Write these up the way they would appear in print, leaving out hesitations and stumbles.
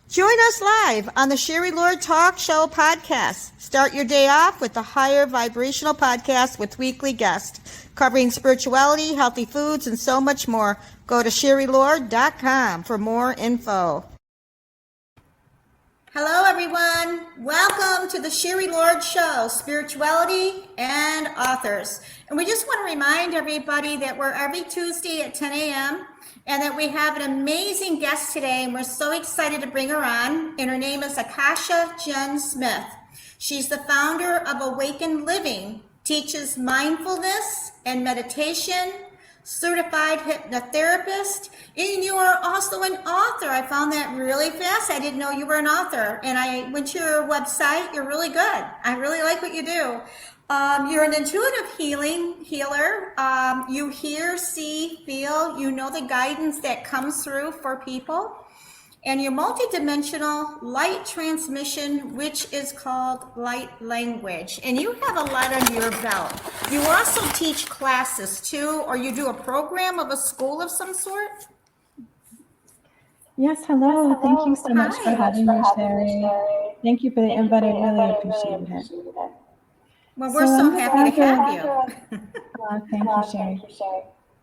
Join us live on the Sherry Lord Talk Show podcast. Start your day off with a higher vibrational podcast with weekly guests covering spirituality, healthy foods, and so much more. Go to sherrylord.com for more info. Hello, everyone. Welcome to the Sherry Lord Show, Spirituality and Authors. And we just want to remind everybody that we're every Tuesday at 10 a.m. and that we have an amazing guest today, and we're so excited to bring her on. And her name is Akasha Jen Smith. She's the founder of Awakened Living, teaches mindfulness and meditation, certified hypnotherapist, and you are also an author. I found that really fast. I didn't know you were an author, and I went to your website. You're really good. I really like what you do. You're an intuitive healer. You hear, see, feel. You know the guidance that comes through for people. And your multidimensional light transmission, which is called light language. And you have a lot under your belt. You also teach classes too, or you do a program of a school of some sort? Yes, hello. Thank you so much for having me, Sherry. Thank you for the invite. I really appreciate it. Well, we're so happy to have you. Thank you, Sherry.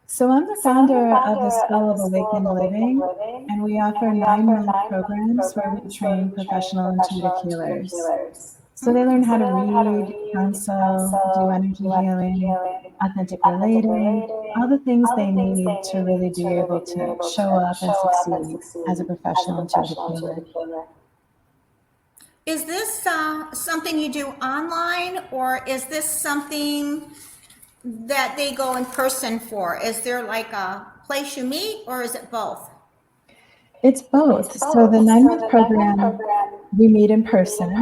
So I'm the founder of the School of Awakened Living, and we offer 9-month programs where we train professional intuitive healers. So they learn how to read, counsel, do energy healing, authentic relating, all the things they need to really be able to show up and succeed as a professional intuitive healer. Is this something you do online, or is this something that they go in person for? Is there like a place you meet, or is it both? It's both. So the 9-month program, we meet in person.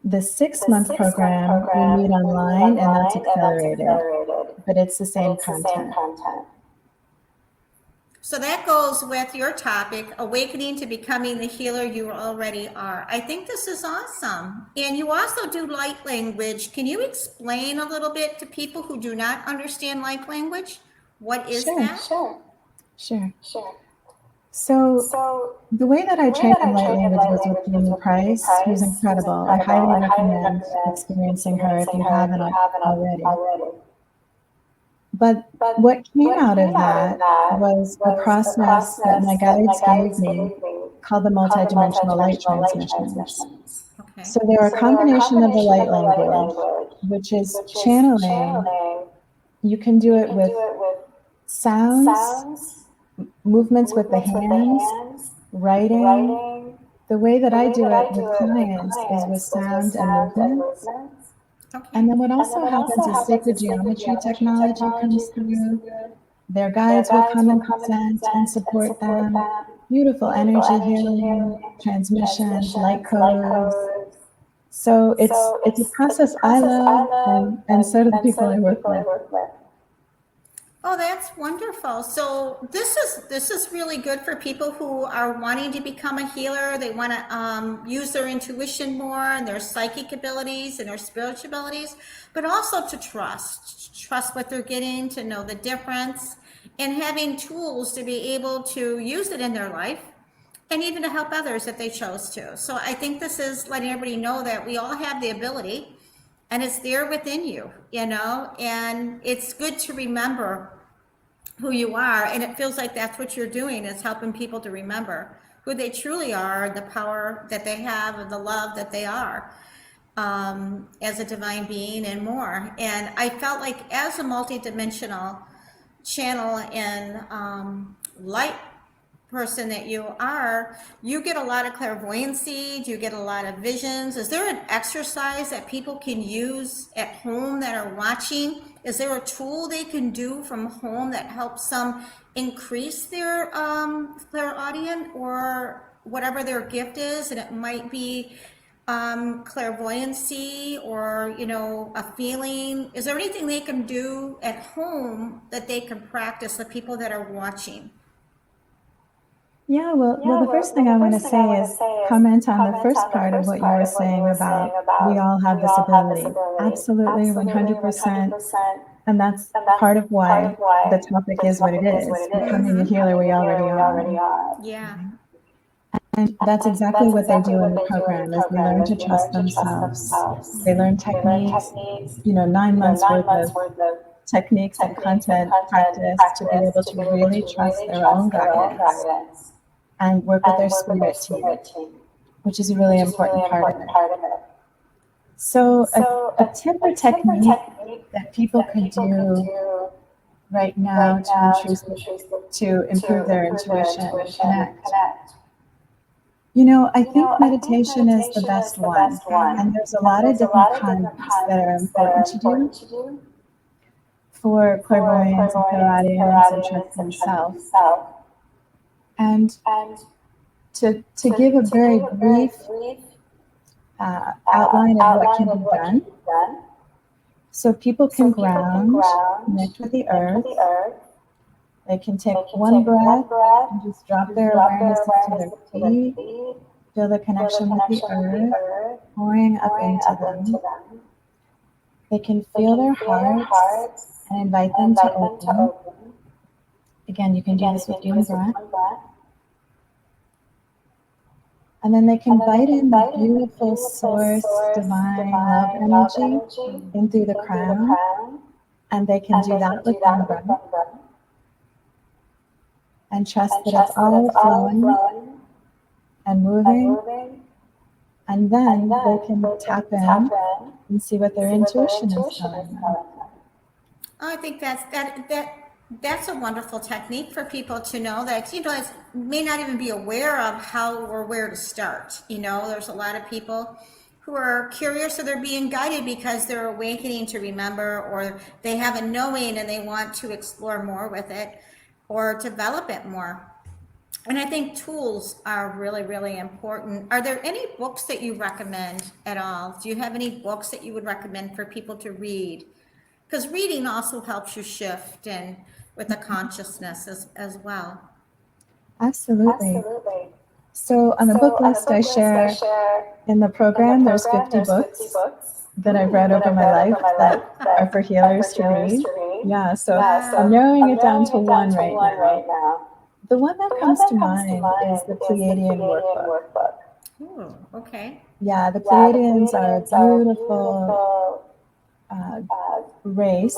The 6-month program, we meet online, and that's accelerated, but it's the same content. So that goes with your topic, awakening to becoming the healer you already are. I think this is awesome. And you also do light language. Can you explain a little bit to people who do not understand light language? What is that? Sure. So the way that I trained in light language was with Jamie Price, who's incredible. I highly recommend experiencing her if you haven't already. But what came out of that was a process that my guides gave me called the multidimensional light transmissions. Okay. So they're a combination of the light language, which is channeling. You can do it with sounds, movements with the hands, writing. The way that I do it with clients is with sound and movement. Okay. And then what also happens is sacred geometry technology comes through. Their guides will come and present and support them. Beautiful energy healing, transmissions, light codes. So it's a process I love, and so do the people I work with. Oh, that's wonderful. So this is really good for people who are wanting to become a healer. They want to use their intuition more and their psychic abilities and their spiritual abilities, but also to trust what they're getting, to know the difference, and having tools to be able to use it in their life, and even to help others if they chose to. So I think this is letting everybody know that we all have the ability, and it's there within you, and it's good to remember who you are. And it feels like that's what you're doing, is helping people to remember who they truly are, the power that they have, and the love that they are as a divine being and more. And I felt like as a multidimensional channel and light person that you are, you get a lot of clairvoyancy, you get a lot of visions. Is there an exercise that people can use at home that are watching? Is there a tool they can do from home that helps them increase their clairaudient or whatever their gift is? And it might be clairvoyancy or a feeling. Is there anything they can do at home that they can practice, the people that are watching? Yeah, well, the first thing I want to say is comment on the first part of what you were saying about we all have this ability. Absolutely, 100%. And that's part of why the topic is what it is. Becoming a healer, we already are. Yeah. And that's exactly what they do in the program is they learn to trust themselves. They learn techniques, 9 months worth of techniques and content practice to be able to really trust their own guidance and work with their spirit team, which is a really important part of it. So a tip or technique that people could do right now to improve their intuition and connect. I think meditation is the best one, and there's a lot of different kinds that are important to do for clairvoyance and clairaudience and trusting self. And to give a very brief outline of what can be done, so people can ground, connect with the earth. They can take one breath and just drop their awareness into their feet, feel the connection with the earth pouring up into them. They can feel their hearts and invite them to open. Again, you can do this with one breath. And then they can invite in the beautiful source, divine love energy in through the crown. And they can do that with one breath. And trust that it's all flowing and moving. And then they can tap in and see what their intuition is telling them. I think that's a wonderful technique for people to know that, may not even be aware of how or where to start. There's a lot of people who are curious or they're being guided because they're awakening to remember, or they have a knowing and they want to explore more with it or develop it more. And I think tools are really, really important. Are there any books that you recommend at all? Do you have any books that you would recommend for people to read? Because reading also helps you shift and with the consciousness as well. Absolutely. So on the book list I share in the program, there's 50 books that I've read over my life that are for healers to read. Yeah, so I'm narrowing it down to one right now. The one that comes to mind is the Pleiadian workbook. Ooh, okay. Yeah, the Pleiadians are a beautiful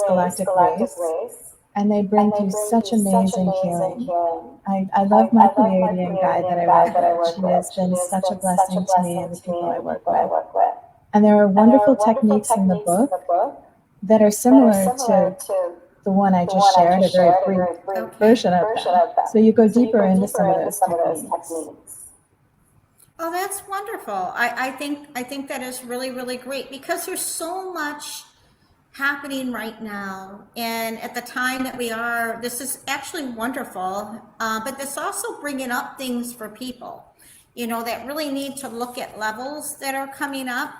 galactic race, and they bring through such amazing healing. I love my Pleiadian guide that I work with. She has been such a blessing to me and the people I work with. And there are wonderful techniques in the book that are similar to the one I just shared, a very brief version of them. So you go deeper into some of those techniques. Oh, that's wonderful. I think that is really, really great because there's so much happening right now, and at the time that we are, this is actually wonderful, but this also bringing up things for people that really need to look at levels that are coming up.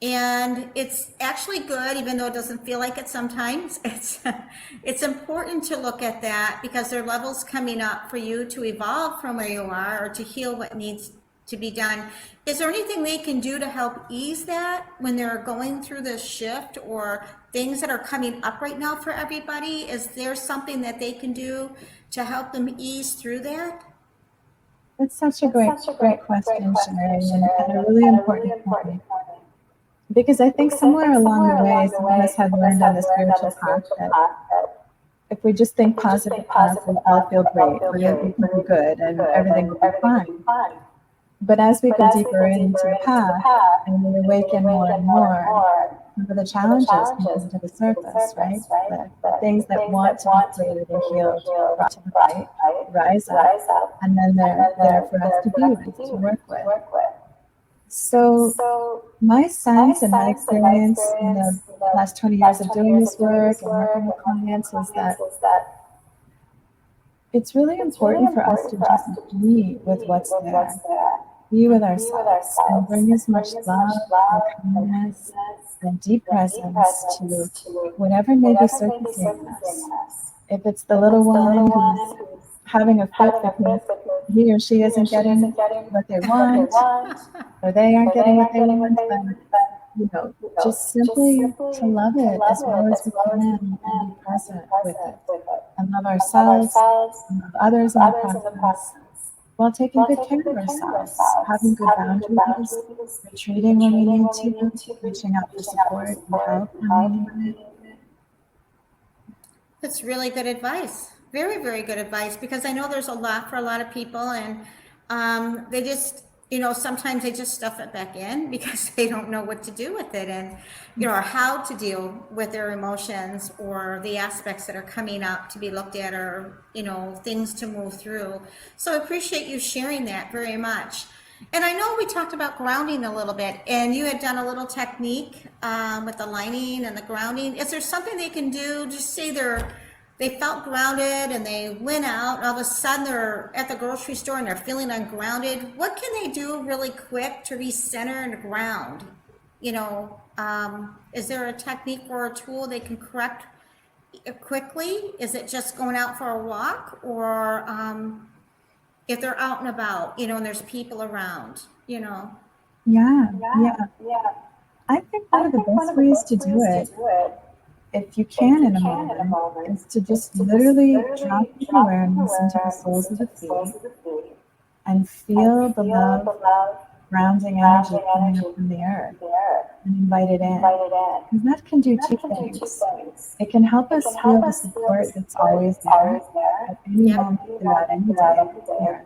And it's actually good, even though it doesn't feel like it sometimes. It's important to look at that because there are levels coming up for you to evolve from where you are or to heal what needs to be done. Is there anything they can do to help ease that when they're going through this shift or things that are coming up right now for everybody? Is there something that they can do to help them ease through that? That's such a great question, Sherry, and a really important point. Because I think somewhere along the way, some of us have learned on the spiritual path that if we just think positive, I'll feel great, we're going to be good, and everything will be fine. But as we go deeper into the path and we awaken more and more, some of the challenges come to the surface, right? The things that want to be cleared and healed, brought to the light, rise up, and then they're there for us to be with, to work with. So my sense and my experience in the last 20 years of doing this work and working with clients is that it's really important for us to just be with what's there, be with ourselves, and bring as much love and kindness and deep presence to whatever may be circumstancing us. If it's the little one who's having a fit because he or she isn't getting what they want, or they aren't getting what they want, then just simply to love it as well as we can and be present with it, and love ourselves, and love others in the process, while taking good care of ourselves, having good boundaries, retreating when we need to, reaching out for support and help when we need it. That's really good advice. Very, very good advice, because I know there's a lot for a lot of people, and they just, sometimes they just stuff it back in because they don't know what to do with it, and, or how to deal with their emotions or the aspects that are coming up to be looked at, or, things to move through. So I appreciate you sharing that very much. And I know we talked about grounding a little bit, and you had done a little technique with the lining and the grounding. Is there something they can do? Just say they felt grounded and they went out, all of a sudden they're at the grocery store and they're feeling ungrounded. What can they do really quick to recenter and ground? Is there a technique or a tool they can correct quickly? Is it just going out for a walk, or if they're out and about, and there's people around, Yeah. I think one of the best ways to do it, if you can in a moment, is to just literally drop your awareness into the soles of the feet and feel the love, grounding energy coming up from the earth, and invite it in. Because that can do two things. It can help us feel the support that's always there at any moment throughout any day of the year.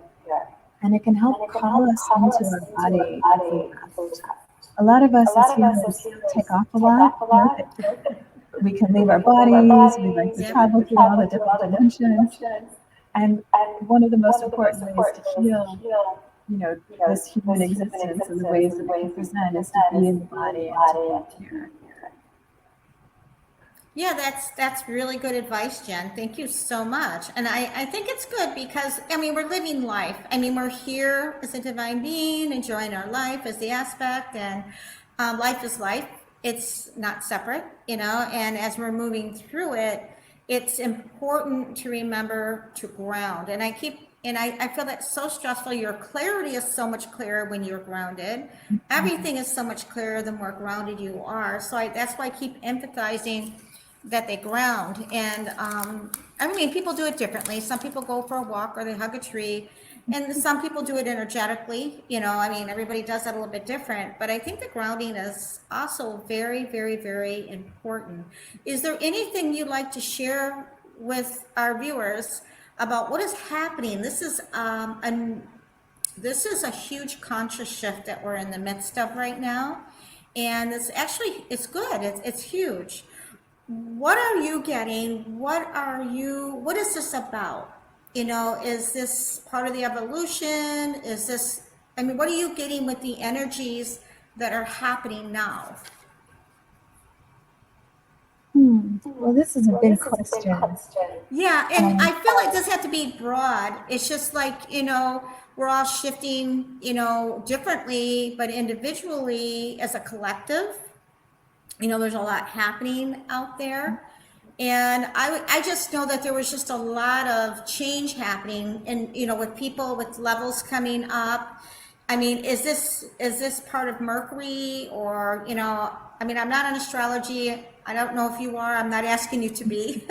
And it can help call us into our body if we left. A lot of us as healers take off a lot. We can leave our bodies, we like to travel through all the different dimensions. And one of the most important ways to heal, this human existence and the ways that we can present is to be in the body and to be here. Yeah, that's really good advice, Jen. Thank you so much. And I think it's good because, we're living life. We're here as a divine being, enjoying our life as the aspect, and life is life. It's not separate, and as we're moving through it, it's important to remember to ground. And I feel that's so stressful. Your clarity is so much clearer when you're grounded. Everything is so much clearer the more grounded you are. So that's why I keep emphasizing that they ground. And people do it differently. Some people go for a walk or they hug a tree, and some people do it energetically. Everybody does that a little bit different, but I think the grounding is also very, very, very important. Is there anything you'd like to share with our viewers about what is happening? This is a huge conscious shift that we're in the midst of right now, and it's good. It's huge. What are you getting? What is this about? Is this part of the evolution? What are you getting with the energies that are happening now? Well, this is a big question. Yeah, and I feel like this has to be broad. It's just like, we're all shifting, differently, but individually as a collective. There's a lot happening out there. And I just know that there was just a lot of change happening, and, with people with levels coming up. Is this part of Mercury, or, I'm not in astrology. I don't know if you are. I'm not asking you to be,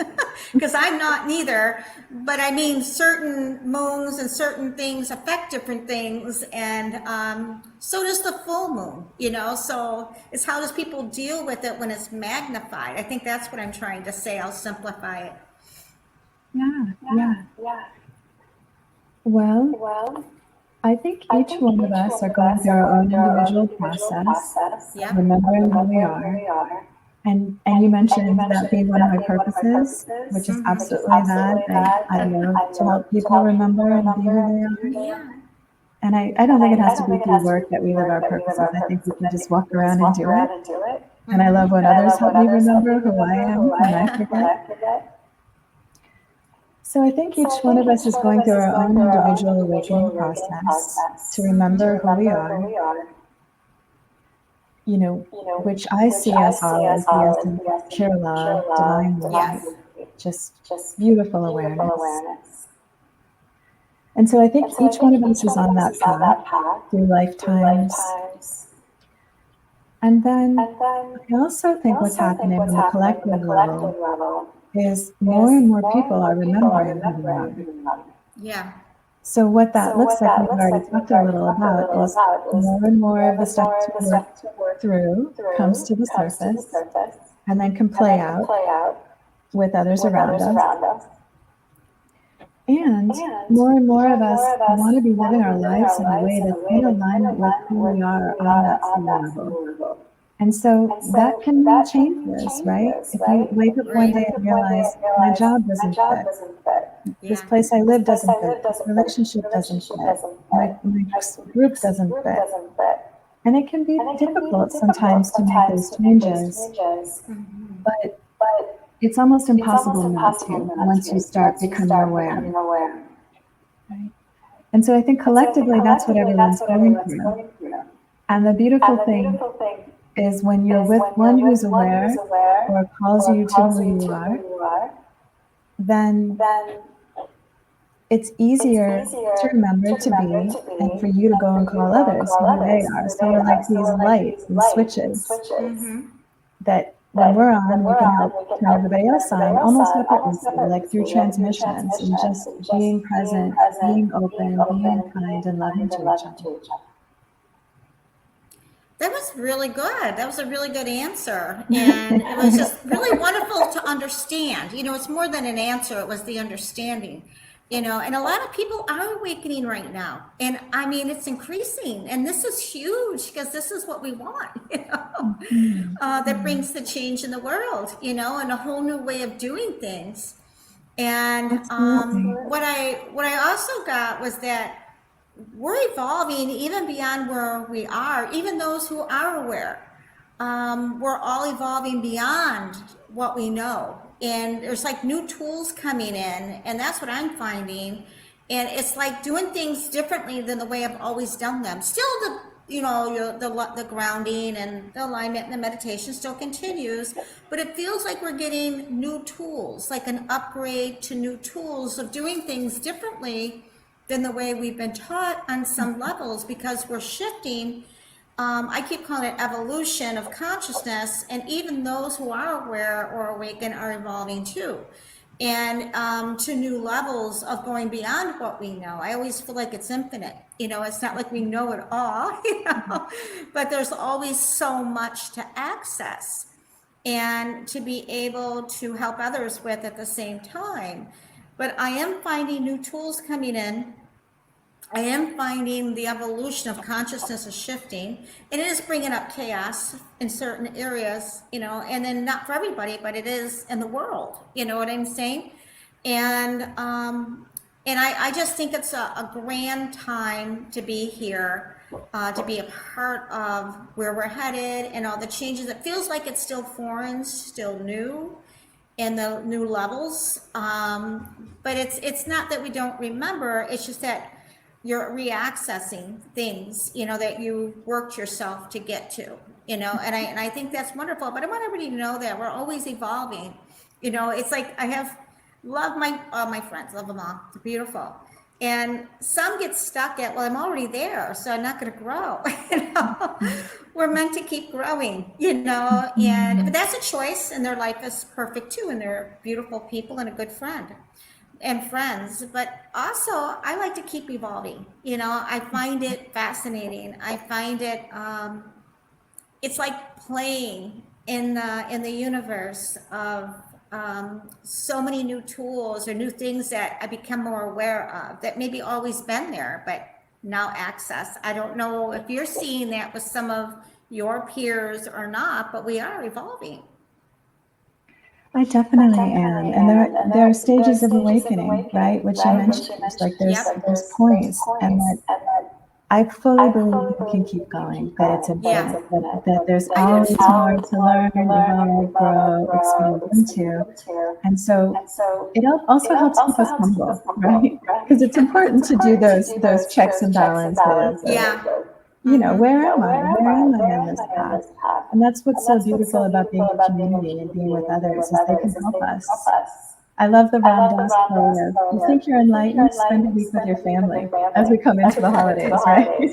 because I'm not neither. But certain moons and certain things affect different things, and so does the full moon. So it's how does people deal with it when it's magnified? I think that's what I'm trying to say. I'll simplify it. Yeah. Well, I think each one of us are going through our own individual process, remembering who we are. And you mentioned that being one of my purposes, which is absolutely that. I love to help people remember and be who they are. And I don't think it has to be through work that we live our purposes. I think we can just walk around and do it. And I love when others help me remember who I am when I forget. So I think each one of us is going through our own individual awakening process to remember who we are. Which I see us all as the essence of pure love, divine light, just beautiful awareness. And so I think each one of us is on that path through lifetimes. And then I also think what's happening on the collective level is more and more people are remembering who they are. Yeah. So what that looks like, we've already talked a little about, is more and more of the stuff to work through comes to the surface and then can play out with others around us. And more of us want to be living our lives in a way that's in alignment with who we are on that soul level. And so that can change this, right? If you wake up one day and realize my job doesn't fit, this place I live doesn't fit, this relationship doesn't fit, my group doesn't fit. And it can be difficult sometimes to make those changes, but it's almost impossible not to once you start becoming aware. Right? And so I think collectively that's what everyone's going through. And the beautiful thing is when you're with one who's aware or calls you to who you are, then it's easier to remember to be and for you to go and call others who they are. So we're like these lights and switches that when we're on, we can help turn everybody else on almost effortlessly, like through transmissions and just being present, being open, being kind and loving to each other. That was really good. That was a really good answer. And it was just really wonderful to understand. It's more than an answer, it was the understanding. And a lot of people are awakening right now. And I mean, it's increasing. And this is huge because this is what we want, that brings the change in the world, and a whole new way of doing things. And what I also got was that we're evolving even beyond where we are, even those who are aware. We're all evolving beyond what we know. And there's like new tools coming in, and that's what I'm finding. And it's like doing things differently than the way I've always done them. Still the grounding and the alignment and the meditation still continues, but it feels like we're getting new tools, like an upgrade to new tools of doing things differently than the way we've been taught on some levels, because we're shifting. I keep calling it evolution of consciousness, and even those who are aware or awakened are evolving too, and to new levels of going beyond what we know. I always feel like it's infinite. It's not like we know it all, but there's always so much to access and to be able to help others with at the same time. But I am finding new tools coming in. I am finding the evolution of consciousness is shifting, and it is bringing up chaos in certain areas, and then not for everybody, but it is in the world. You know what I'm saying? And I just think it's a grand time to be here, to be a part of where we're headed and all the changes. It feels like it's still foreign, still new, and the new levels. But it's not that we don't remember. It's just that you're reaccessing things, that you worked yourself to get to, and I think that's wonderful. But I want everybody to know that we're always evolving. It's like love my friends, love them all. They're beautiful. And some get stuck at, well, I'm already there, so I'm not going to grow. We're meant to keep growing, but that's a choice, and their life is perfect too, and they're beautiful people and a good friend and friends. But also, I like to keep evolving. I find it fascinating. I find it, it's like playing in the universe of so many new tools or new things that I become more aware of that maybe always been there, but now access. I don't know if you're seeing that with some of your peers or not, but we are evolving. I definitely am. And there are stages of awakening, right? Which you mentioned, like there's points, and that I fully believe we can keep going, that it's important, that there's always more to learn, evolve, grow, expand into. And so it also helps keep us humble, right? Because it's important to do those checks and balances. Yeah. Where am I? Where am I on this path? And that's what's so beautiful about being in community and being with others, is they can help us. I love the Ram Dass quote of, you think you're enlightened, spend a week with your family as we come into the holidays, right?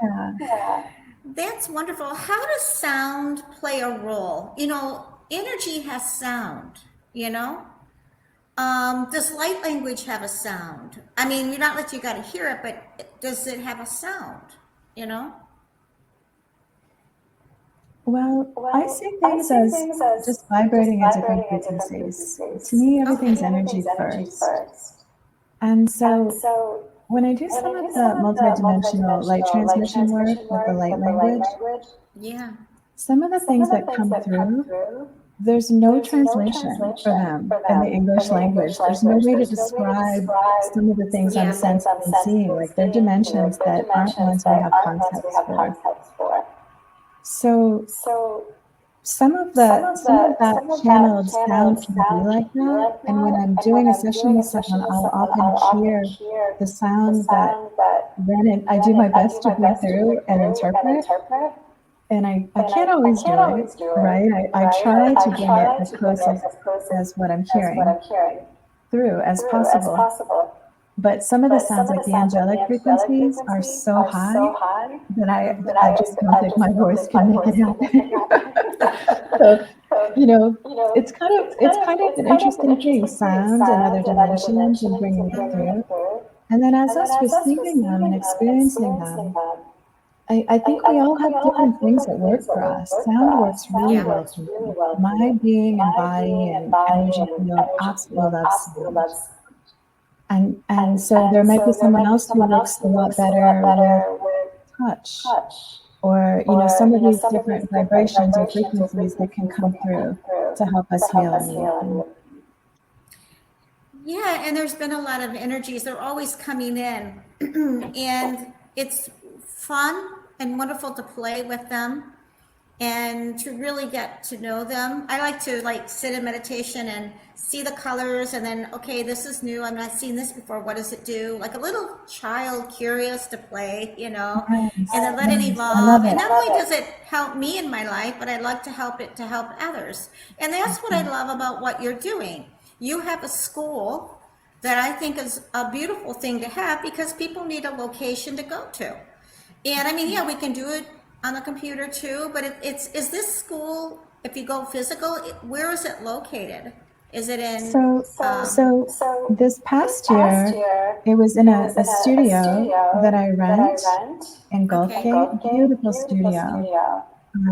Yeah. That's wonderful. How does sound play a role? Energy has sound, Does light language have a sound? I mean, you're not that you got to hear it, but does it have a sound? You know? Well, I see things as just vibrating at different frequencies. To me, everything's energy first. And so when I do some of the multidimensional light transmission work with the light language, Yeah. some of the things that come through, there's no translation for them in the English language. There's no way to describe some of the things I'm sensing and seeing. Like they're dimensions that aren't ones we have concepts for. So some of that channeled sound can be like that. And when I'm doing a session with someone, I'll often hear the sound that then I do my best to breathe through and interpret. And I can't always do it, right? I try to bring it as close as what I'm hearing through as possible. But some of the sounds, like the angelic frequencies, are so high that I just don't think my voice can make it happen. So, it's kind of an interesting thing, sound and other dimensions and bringing it through. And then as us receiving them and experiencing them, I think we all have different things that work for us. Sound works really well for me. My being and body and energy field absolutely loves sound. And so there might be someone else who works a lot better with touch, or some of these different vibrations or frequencies that can come through to help us heal. Yeah, and there's been a lot of energies. They're always coming in, and it's fun and wonderful to play with them and to really get to know them. I like to sit in meditation and see the colors, and then, okay, this is new. I'm not seeing this before. What does it do? Like a little child curious to play, and then let it evolve. And not only does it help me in my life, but I like to help it to help others. And that's what I love about what you're doing. You have a school that I think is a beautiful thing to have, because people need a location to go to. And I mean, yeah, we can do it on the computer too, but is this school, if you go physical, where is it located? Is it in? So this past year, it was in a studio that I rent in Gulf Gate, beautiful studio.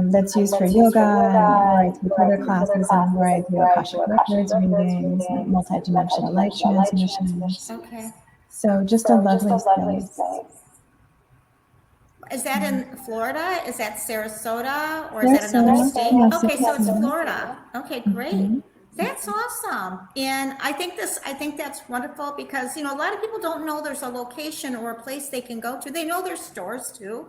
That's used for yoga, and where I take other classes, and where I do Akashic records readings and multidimensional light transmissions. Okay. So just a lovely space. Is that in Florida? Is that Sarasota? Or is that another state? Okay, so it's Florida. Okay, great. That's awesome. And I think that's wonderful, because, a lot of people don't know there's a location or a place they can go to. They know there's stores too,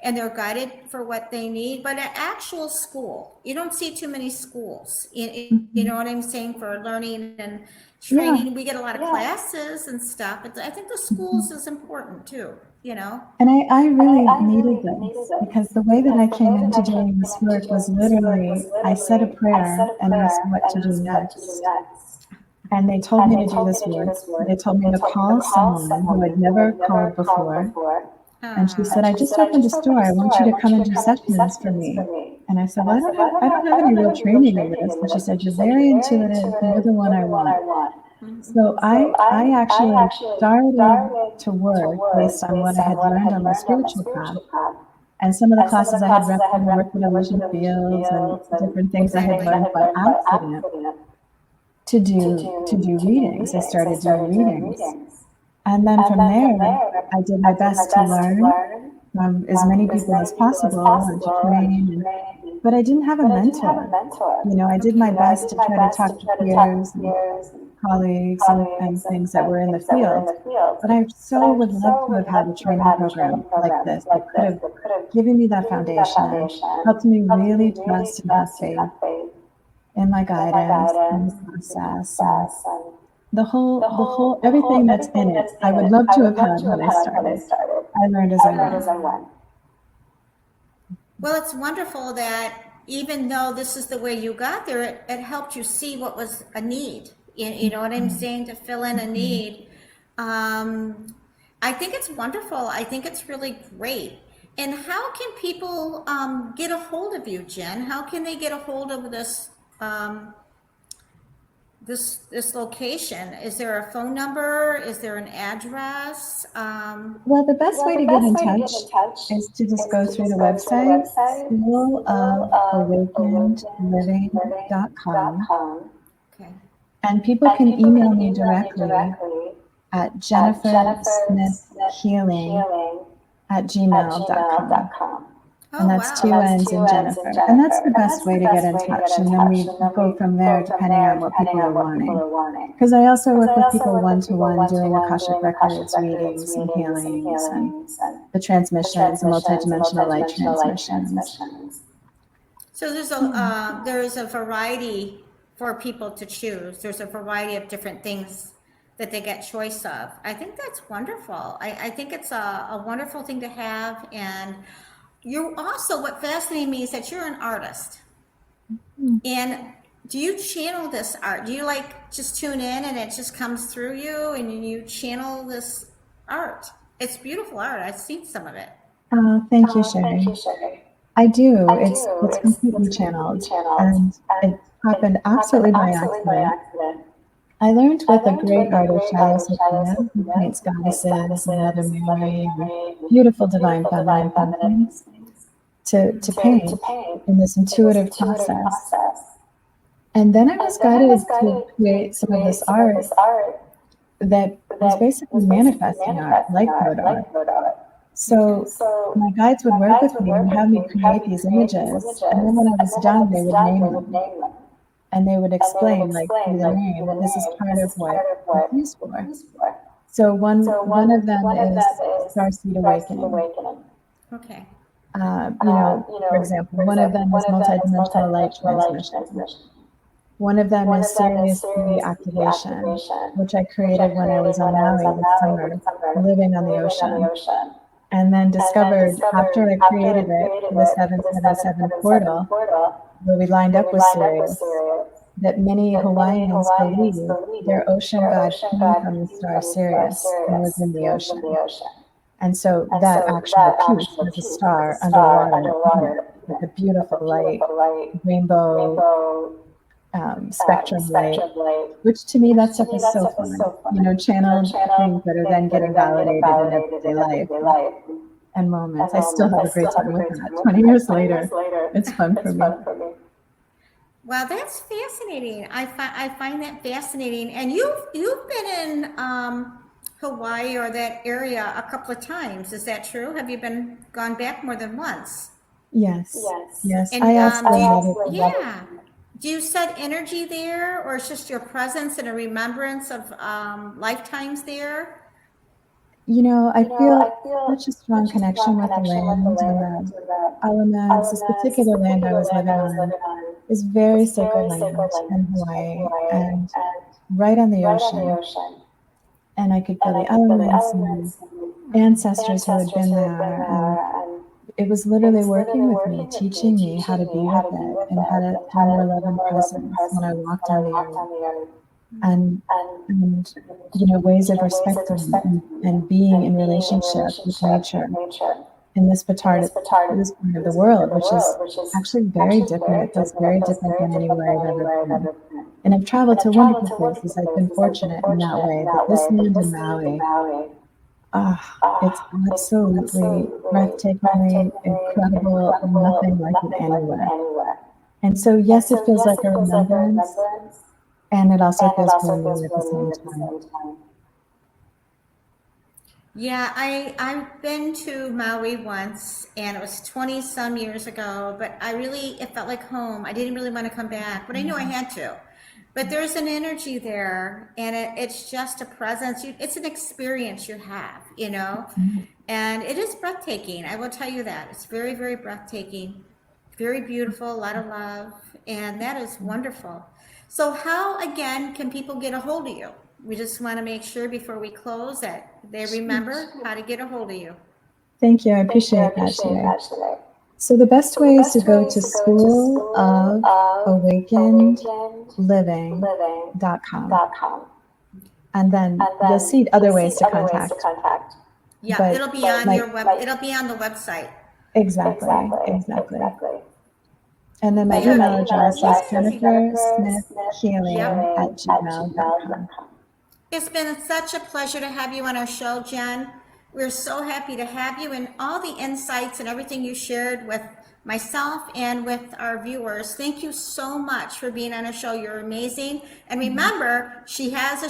and they're guided for what they need, but an actual school, you don't see too many schools, you know what I'm saying, for learning and training. Yeah. We get a lot of classes and stuff, but I think the schools is important too, And I really needed this, because the way that I came into doing this work was literally, I said a prayer and asked what to do next. And they told me to do this work. They told me to call someone who I'd never called before. And she said, I just opened a store. I want you to come and do sessions for me. And I said, well, I don't have any real training in this. And she said, you're very intuitive. You're the one I want. So I actually started to work based on what I had learned on my spiritual path. And some of the classes I had read worked with illusion fields and different things I had learned by accident to do readings. I started doing readings. And then from there, I did my best to learn from as many people as possible and to train. But I didn't have a mentor. I did my best to try to talk to peers and colleagues and things that were in the field. But I so would love to have had a training program like this that could have given me that foundation, helped me really trust and have faith in my guidance and the process. And the whole, everything that's in it, I would love to have had when I started. I learned as I went. Well, it's wonderful that even though this is the way you got there, it helped you see what was a need. You know what I'm saying? To fill in a need. I think it's wonderful. I think it's really great. And how can people get a hold of you, Jen? How can they get a hold of this this location? Is there a phone number? Is there an address? Well, the best way to get in touch is to just go through the website, schoolofawakenedliving.com, Okay. and people can email me directly at jennifersmithhealing@gmail.com. Oh, And that's wow. two N's in Jennifer. And that's the best way to get in touch. And then we go from there depending on what people are wanting. Because I also work with people one-to-one doing Akashic records, readings, and healings, and the transmissions, and multidimensional light transmissions. So there's a variety for people to choose. There's a variety of different things that they get choice of. I think that's wonderful. I think it's a wonderful thing to have. And you're also, what fascinated me is that you're an artist. And do you channel this art? Do you like just tune in and it just comes through you and you channel this art? It's beautiful art. I've seen some of it. Thank you, Sherry. I do. It's completely channeled. And it happened absolutely by accident. I learned with a great artist, Shiloh Sophia, who paints goddesses and Mother Mary and beautiful divine feminine paintings, to paint in this intuitive process. And then I was guided to create some of this art that was basically manifesting art, like road art. So my guides would work with me and have me create these images, and then when I was done, they would name them. And they would explain, like, through the name, this is part of what it's used for. So one of them is Starseed Awakening. Okay. For example, one of them is multidimensional light transmission. One of them is seriously activation, which I created when I was on Maui this summer, living on the ocean. And then discovered, after I created it, the 777 portal, where we lined up with Sirius, that many Hawaiians believe their ocean god came from the star Sirius and was in the ocean. And so that actual piece was a star underwater, with a beautiful light, rainbow spectrum light, which to me, that stuff is so fun. Channeled things that are then getting validated in everyday life and moments. I still have a great time with that. 20 years later, it's fun for me. Wow, that's fascinating. I find that fascinating. And you've been in Hawaii or that area a couple of times. Is that true? Have you gone back more than once? Yes. And, I absolutely love it. Yeah. Do you set energy there, or it's just your presence and a remembrance of lifetimes there? I feel such a strong connection with the land and the elements. This particular land I was living on is very sacred land in Hawaii and right on the ocean. And I could feel the elements and ancestors who had been there. And it was literally working with me, teaching me how to be with it and how to feel more love and presence when I walked on the earth. And ways of respecting and being in relationship with nature in this part of the world, which is actually very different. It feels very different than anywhere I've ever been. And I've traveled to wonderful places. I've been fortunate in that way. But this land in Maui, it's absolutely breathtakingly incredible, nothing like it anywhere. And so, yes, it feels like a remembrance. And it also feels brand new at the same time. Yeah, I've been to Maui once, and it was 20 some years ago, but it felt like home. I didn't really want to come back, but I knew I had to. But there's an energy there, and it's just a presence. It's an experience you have, and it is breathtaking. I will tell you that. It's very, very breathtaking, very beautiful, a lot of love, and that is wonderful. So how, again, can people get a hold of you? We just want to make sure before we close that they remember how to get a hold of you. Thank you. I appreciate that today. So the best way is to go to schoolofawakenedliving.com. And then you'll see other ways to contact. Yeah, but it'll be on your web. It'll be on the website. Exactly. And then my Yeah. email address is jennifersmithhealing@gmail.com. It's been such a pleasure to have you on our show, Jen. We're so happy to have you and all the insights and everything you shared with myself and with our viewers. Thank you so much for being on our show. You're amazing. And remember, she has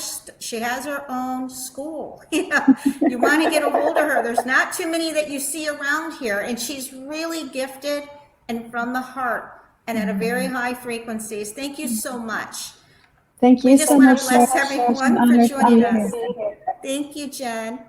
her own school. You want to get a hold of her. There's not too many that you see around here, and she's really gifted and from the heart and at a very high frequencies. Thank you so much. Thank you We just so want much. to bless Such an everyone for honor to joining be us. here. Thank you, Jen.